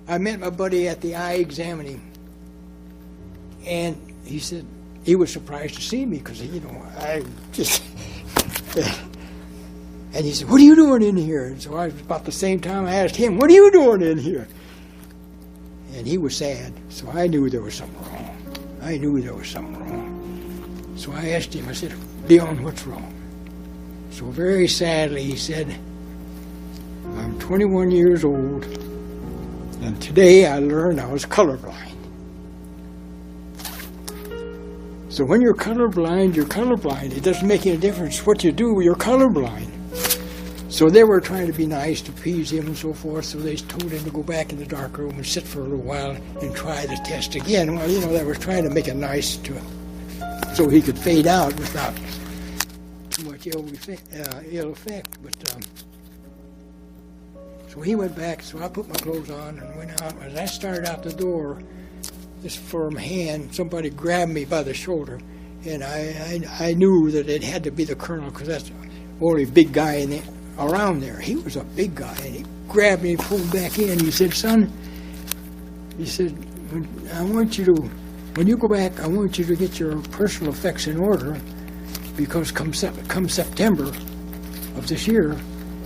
I met my buddy at the eye examining, and he said he was surprised to see me because, you know, I just... And he said, "What are you doing in here?" And so I was about the same time I asked him, "What are you doing in here?" And he was sad, so I knew there was something wrong. I knew there was something wrong. So I asked him, I said, "Leon, what's wrong?" So very sadly he said, "I'm 21 years old, and today I learned I was colorblind." So when you're colorblind, you're colorblind. It doesn't make any difference what you do, you're colorblind. So they were trying to be nice to appease him and so forth, so they told him to go back in the dark room and sit for a little while and try the test again. Well, you know, they were trying to make it nice so he could fade out without too much ill effect. But so he went back, so I put my clothes on and went out. As I started out the door, this firm hand, somebody grabbed me by the shoulder, and I knew that it had to be the colonel, because that's the only big guy around there. He was a big guy, and he grabbed me and pulled me back in. He said, "Son," he said, when you go back, I want you to get your personal effects in order, because come September of this year,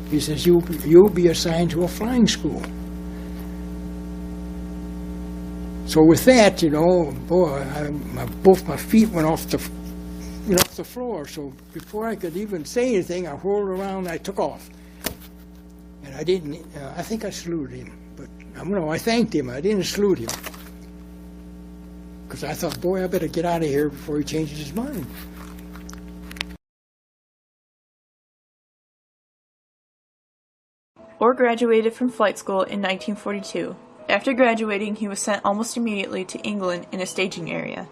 he says, you'll be assigned to a flying school. So with that, you know, boy, both my feet went off the floor. So before I could even say anything, I whirled around and I took off. And I didn't, I think I saluted him. But I thanked him. I didn't salute him. Because I thought, boy, I better get out of here before he changes his mind. Ohr graduated from flight school in 1942. After graduating, he was sent almost immediately to England in a staging area.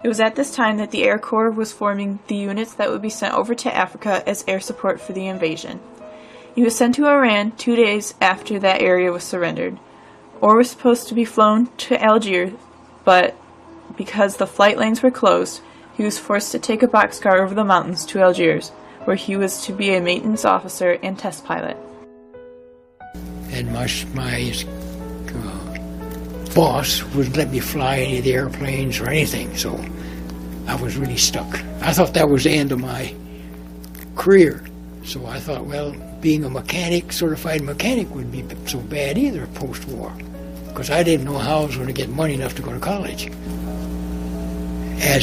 It was at this time that the Air Corps was forming the units that would be sent over to Africa as air support for the invasion. He was sent to Iran 2 days after that area was surrendered. Ohr was supposed to be flown to Algiers, but because the flight lanes were closed, he was forced to take a boxcar over the mountains to Algiers, where he was to be a maintenance officer and test pilot. And my boss wouldn't let me fly any of the airplanes or anything, so I was really stuck. I thought that was the end of my career. So I thought, well, being a mechanic, certified mechanic, wouldn't be so bad either post-war, because I didn't know how I was going to get money enough to go to college. I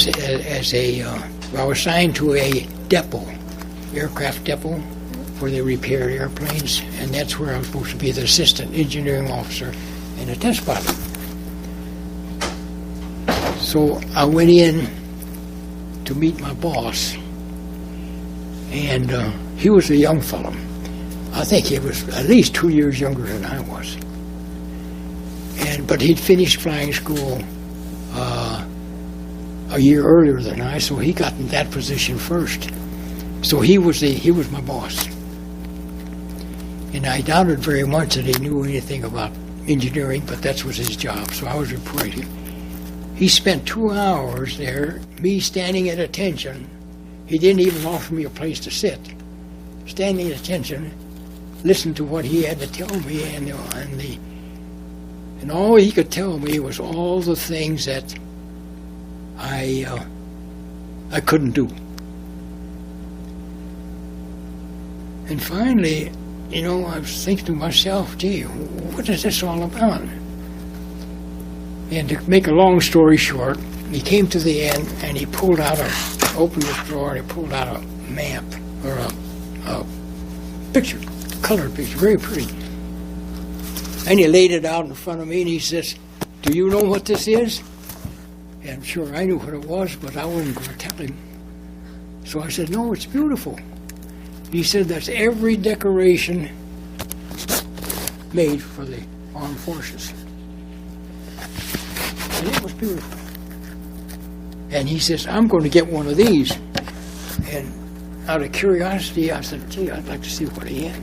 was assigned to a depot, aircraft depot, where they repaired airplanes, and that's where I was supposed to be the assistant engineering officer and a test pilot. So I went in to meet my boss, and he was a young fellow. I think he was at least 2 years younger than I was. But he'd finished flying school a year earlier than I, so he got in that position first. So he was my boss. And I doubted very much that he knew anything about engineering, but that was his job, so I was reporting. He spent 2 hours there, me standing at attention. He didn't even offer me a place to sit. Standing at attention, listened to what he had to tell me, and all he could tell me was all the things that I couldn't do. And finally, you know, I was thinking to myself, gee, what is this all about? And to make a long story short, he came to the end and he pulled out opened his drawer and he pulled out a map, or a picture, colored picture, very pretty. And he laid it out in front of me and he says, "Do you know what this is?" And sure, I knew what it was, but I wasn't going to tell him. So I said, "No, it's beautiful." He said, "That's every decoration made for the armed forces." And it was beautiful. And he says, "I'm going to get one of these." And out of curiosity, I said, "Gee, I'd like to see what he had."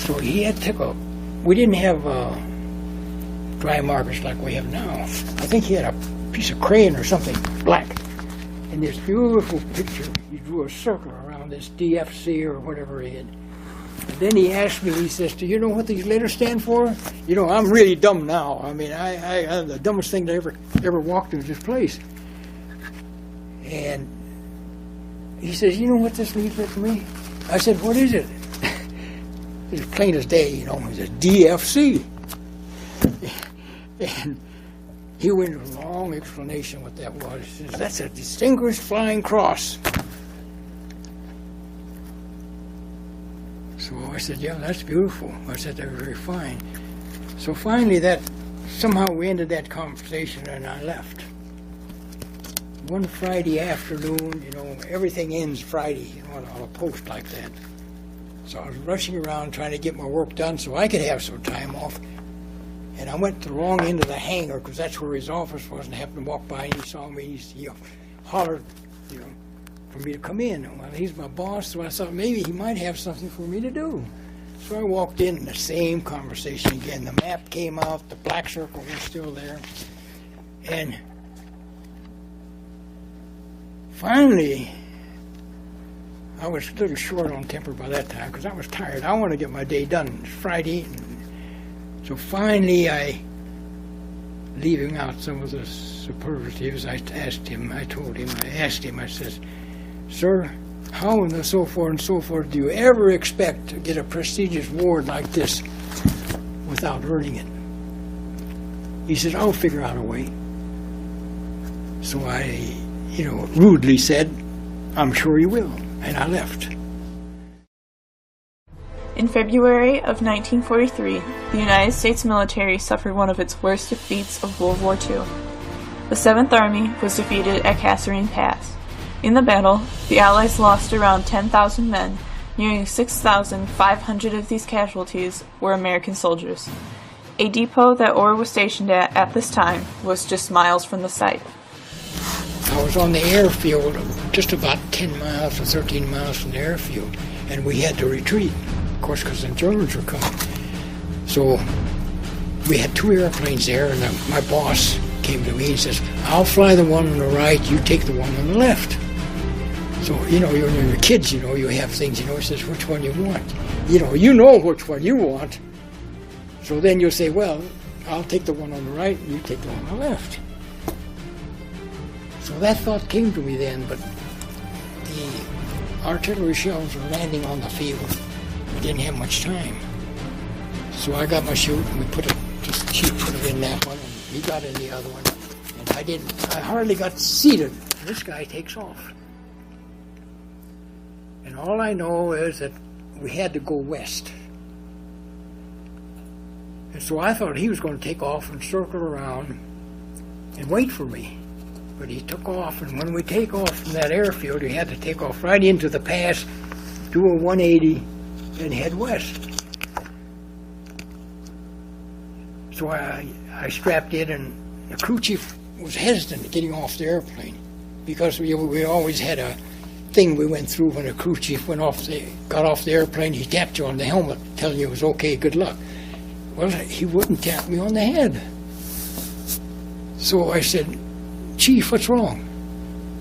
So he had we didn't have dry markers like we have now. I think he had a piece of crayon or something, black. And this beautiful picture, he drew a circle around this DFC or whatever he had. And then he asked me, he says, do you know what these letters stand for? You know, I'm really dumb now. I mean, I'm the dumbest thing that ever walked into this place. And he says, you know what this means to me? I said, what is it? It's plain as day, you know. He says, DFC. And he went into a long explanation what that was. He says, that's a Distinguished Flying Cross. So I said, yeah, that's beautiful. I said, that was very fine. So finally, somehow we ended that conversation and I left. One Friday afternoon, you know, everything ends Friday, you know, on a post like that. So I was rushing around trying to get my work done so I could have some time off. And I went to the wrong end of the hangar because that's where his office was, and I happened to walk by and he saw me. He hollered, you know, for me to come in. Well, he's my boss, so I thought maybe he might have something for me to do. So I walked in and the same conversation again. The map came out, the black circle was still there. And finally, I was a little short on temper by that time because I was tired. I wanted to get my day done. It's Friday. So finally, leaving out some of the superlatives, I asked him, I says, sir, how and so forth do you ever expect to get a prestigious award like this without earning it? He said, I'll figure out a way. So I, you know, rudely said, I'm sure you will, and I left. In February of 1943, the United States military suffered one of its worst defeats of World War II. The 7th Army was defeated at Kasserine Pass. In the battle, the Allies lost around 10,000 men. Nearly 6,500 of these casualties were American soldiers. A depot that Ohr was stationed at this time was just miles from the site. I was on the airfield just about 10 miles or 13 miles from the airfield, and we had to retreat. Of course, because the Germans were coming. So we had 2 airplanes there, and my boss came to me and says, I'll fly the one on the right, you take the one on the left. So, you know, when you're kids, you know, you have things, you know, he says, which one you want? You know which one you want. So then you'll say, well, I'll take the one on the right, and you take the one on the left. So that thought came to me then, but the artillery shells were landing on the field. We didn't have much time. So I got my chute and we put it in that one and he got in the other one. And I hardly got seated. This guy takes off. And all I know is that we had to go west. And so I thought he was going to take off and circle around and wait for me. But he took off, and when we take off from that airfield, he had to take off right into the pass, do a 180, and head west. So I strapped in, and the crew chief was hesitant getting off the airplane because we always had a thing we went through when a crew chief got off the airplane. He tapped you on the helmet, telling you it was okay, good luck. Well, he wouldn't tap me on the head. So I said, Chief, what's wrong?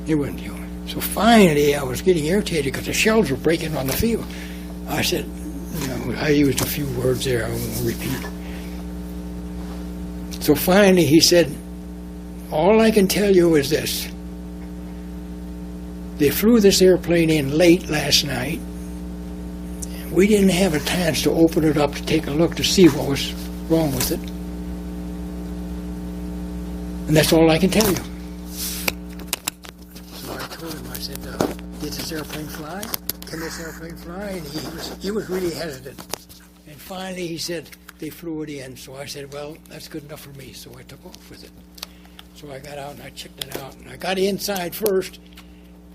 He wouldn't do it. So finally, I was getting irritated because the shells were breaking on the field. I said, I used a few words there I won't repeat. So finally he said, all I can tell you is this. They flew this airplane in late last night. We didn't have a chance to open it up to take a look to see what was wrong with it. And that's all I can tell you. So I told him, I said, did this airplane fly? Can this airplane fly? And he was really hesitant. And finally he said, they flew it in. So I said, well, that's good enough for me. So I took off with it. So I got out and I checked it out. And I got inside first.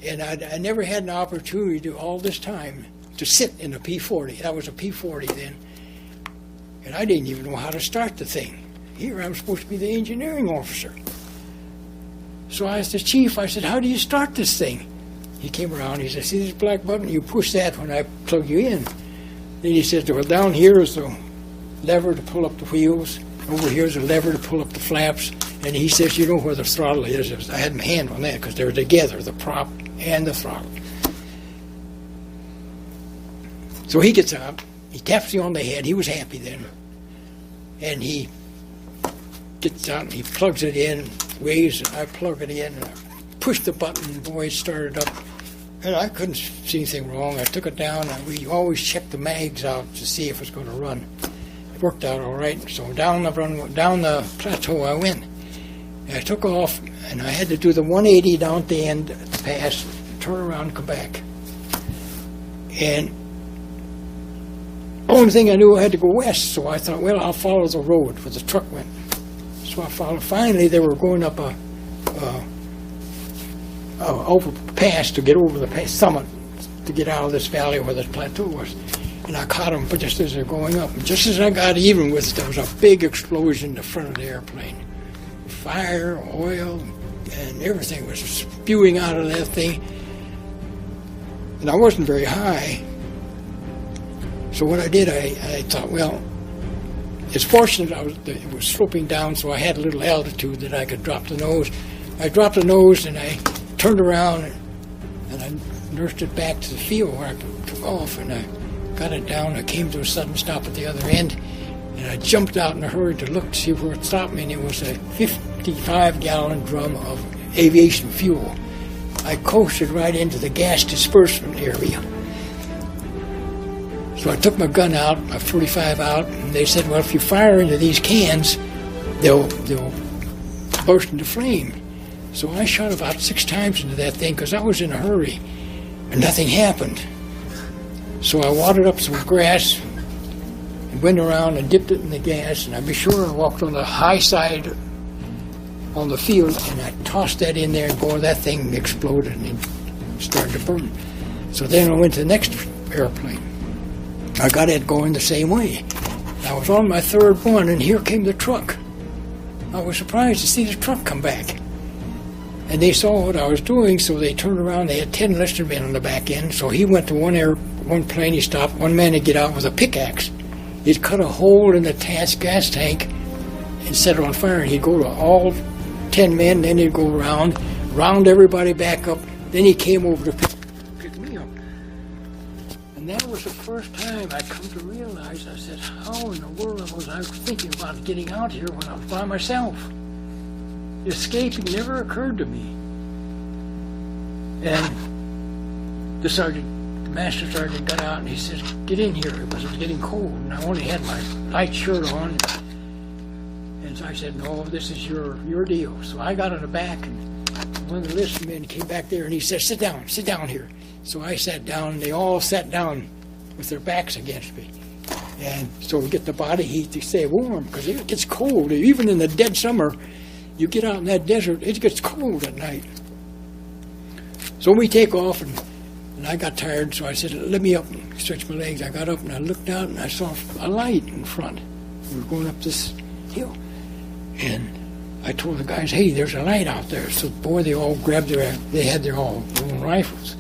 And I never had an opportunity to, all this time, to sit in a P-40. That was a P-40 then. And I didn't even know how to start the thing. Here I'm supposed to be the engineering officer. So I asked the chief, I said, how do you start this thing? He came around, he said, see this black button? You push that when I plug you in. Then he said, well, down here is the lever to pull up the wheels. Over here is a lever to pull up the flaps. And he says, you know where the throttle is? I had my hand on that because they were together, the prop and the throttle. So he gets out. he taps me on the head. He was happy then. And he gets out and he plugs it in, waves, and I plug it in, and I push the button, and boy, it started up. And I couldn't see anything wrong. I took it down, and we always checked the mags out to see if it was going to run. It worked out all right. So down the plateau I went. And I took off, and I had to do the 180 down at the end, at the pass, turn around and come back. And the only thing I knew, I had to go west, so I thought, well, I'll follow the road where the truck went. So I followed. Finally, they were going up a overpass to get over the summit to get out of this valley where the plateau was. And I caught them just as they're going up. And just as I got even with it, there was a big explosion in the front of the airplane. Fire, oil, and everything was spewing out of that thing. And I wasn't very high. So what I did, I thought, well, it's fortunate it was sloping down, so I had a little altitude that I could drop the nose. I dropped the nose, and I turned around, and I nursed it back to the field where I took off, and I got it down. I came to a sudden stop at the other end, and I jumped out in a hurry to look to see where it stopped me, and it was a 55-gallon drum of aviation fuel. I coasted right into the gas disbursement area. So I took my gun out, my 45 out, and they said, well, if you fire into these cans, they'll burst into flame. So I shot about 6 times into that thing because I was in a hurry, and nothing happened. So I watered up some grass and went around and dipped it in the gas, and I'd be sure I walked on the high side on the field, and I tossed that in there, and boy, that thing exploded and it started to burn. So then I went to the next airplane. I got it going the same way. I was on my 3rd one, and here came the truck. I was surprised to see the truck come back. And they saw what I was doing, so they turned around. They had 10 enlisted men on the back end, so he went to one plane, he stopped. One man would get out with a pickaxe. He'd cut a hole in the gas tank and set it on fire, and he'd go to all 10 men, then he'd go around, round everybody back up. Then he came over to pick me up. And that was the first time I come to realize, I said, how in the world was I thinking about getting out here when I was by myself? Escaping never occurred to me. And the master sergeant got out and he said, get in here, because it was getting cold, and I only had my light shirt on. And so I said, no, this is your deal. So I got in the back, and one of the enlisted men came back there and he said, sit down here. So I sat down, and they all sat down with their backs against me. And so we get the body heat to stay warm, because it gets cold. Even in the dead summer, you get out in that desert, it gets cold at night. So we take off, and I got tired, so I said, let me up and stretch my legs. I got up, and I looked out, and I saw a light in front. We were going up this hill. And I told the guys, hey, there's a light out there. So, boy, they all grabbed they had their own rifles.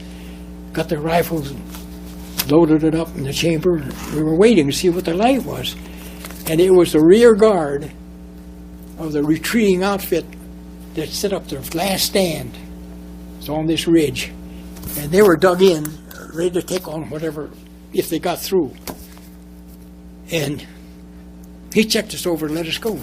Got their rifles and loaded it up in the chamber, and we were waiting to see what the light was. And it was the rear guard of the retreating outfit that set up their last stand. It's on this ridge. And they were dug in, ready to take on whatever, if they got through. And he checked us over and let us go.